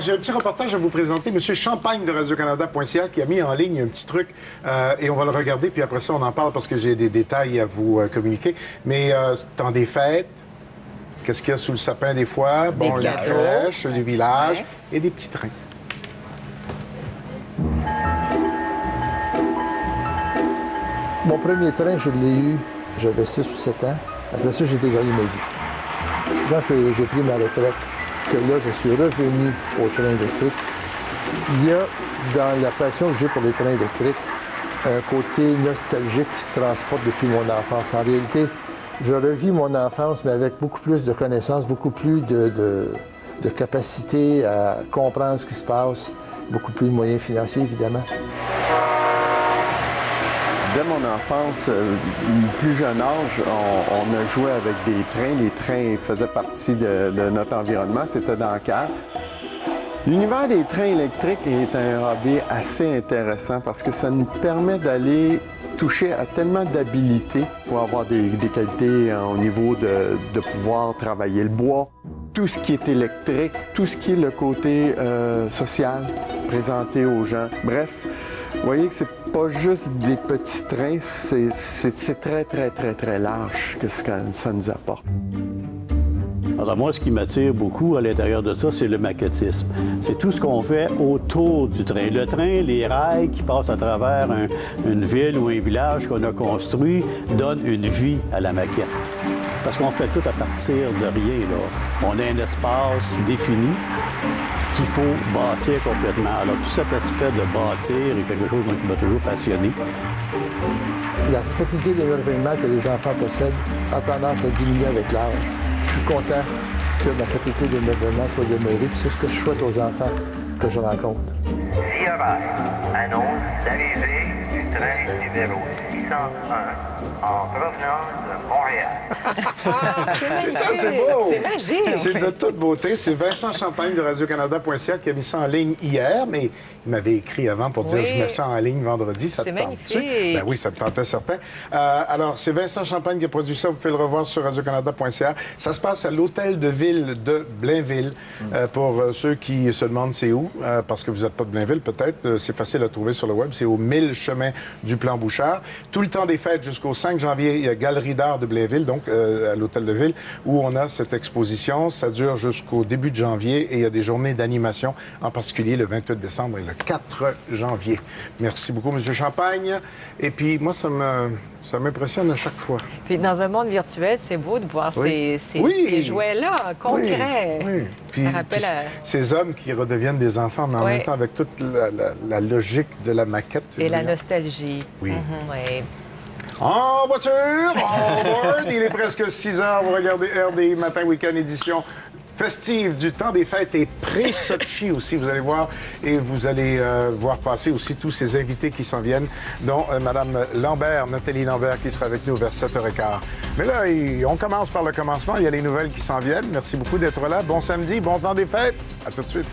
J'ai un petit reportage à vous présenter. Monsieur Champagne de Radio-Canada.ca qui a mis en ligne un petit truc et on va le regarder, puis après ça, on en parle parce que j'ai des détails à vous communiquer. Mais temps des fêtes, qu'est-ce qu'il y a sous le sapin des fois? Bon, la crèche, le village et des petits trains. Mon premier train, je l'ai eu, j'avais 6 ou 7 ans. Après ça, j'ai dégagé ma vie. Quand j'ai pris ma retraite, que là, je suis revenu au train électrique, il y a, dans la passion que j'ai pour les trains électriques, un côté nostalgique qui se transporte depuis mon enfance. En réalité, je revis mon enfance, mais avec beaucoup plus de connaissances, beaucoup plus de capacité à comprendre ce qui se passe, beaucoup plus de moyens financiers, évidemment. Dès mon enfance, plus jeune âge, on a joué avec des trains. Les trains faisaient partie de notre environnement. C'était dans le cœur. L'univers des trains électriques est un hobby assez intéressant parce que ça nous permet d'aller toucher à tellement d'habilités pour avoir des qualités au niveau de pouvoir travailler le bois. Tout ce qui est électrique, tout ce qui est le côté social, présenté aux gens. Bref, vous voyez que c'est pas juste des petits trains, c'est très, très, très, très large que ce que ça nous apporte. Alors moi, ce qui m'attire beaucoup à l'intérieur de ça, c'est le maquettisme. C'est tout ce qu'on fait autour du train. Le train, les rails qui passent à travers une ville ou un village qu'on a construit donnent une vie à la maquette. Parce qu'on fait tout à partir de rien, là. On a un espace défini qu'il faut bâtir complètement. Alors, tout cet aspect de bâtir est quelque chose qui m'a toujours passionné. La faculté d'émerveillement que les enfants possèdent a tendance à diminuer avec l'âge. Je suis content que ma faculté d'émerveillement soit demeurée, puis c'est ce que je souhaite aux enfants que je rencontre. Via Rail annonce l'arrivée du train numéro 601 en provenance de Montréal. C'est beau! C'est magique! C'est de toute beauté. C'est Vincent Champagne de Radio-Canada.ca qui a mis ça en ligne hier, mais il m'avait écrit avant pour dire « Je mets ça en ligne vendredi, ça te tente-tu? » Ben oui, ça me tentait certain. Alors, c'est Vincent Champagne qui a produit ça. Vous pouvez le revoir sur Radio-Canada.ca. Ça se passe à l'Hôtel de Ville de Blainville. Pour ceux qui se demandent c'est où, parce que vous n'êtes pas de Blainville, peut-être, c'est facile à trouver sur le web. C'est au 1000 chemin du Plan Bouchard. Tout le temps des fêtes jusqu'au 5 janvier, il y a Galerie d'art de Blainville, donc à l'Hôtel de Ville, où on a cette exposition. Ça dure jusqu'au début de janvier et il y a des journées d'animation, en particulier le 28 décembre et le 4 janvier. Merci beaucoup, M. Champagne. Et puis, moi, ça m'impressionne à chaque fois. Puis dans un monde virtuel, c'est beau de voir ces jouets-là, concrets. Oui. Puis, ça rappelle ces hommes qui redeviennent des enfants, mais en même temps avec toute la logique de la maquette. Et la nostalgie. Oui. Oui. En voiture, en board, il est presque 6 heures. Vous regardez RDI Matin Week-end édition festive du temps des fêtes et pré-Sochi aussi, vous allez voir. Et vous allez voir passer aussi tous ces invités qui s'en viennent, dont Mme Lambert, Nathalie Lambert, qui sera avec nous vers 7h15. Mais là, on commence par le commencement. Il y a les nouvelles qui s'en viennent. Merci beaucoup d'être là. Bon samedi, bon temps des fêtes. À tout de suite.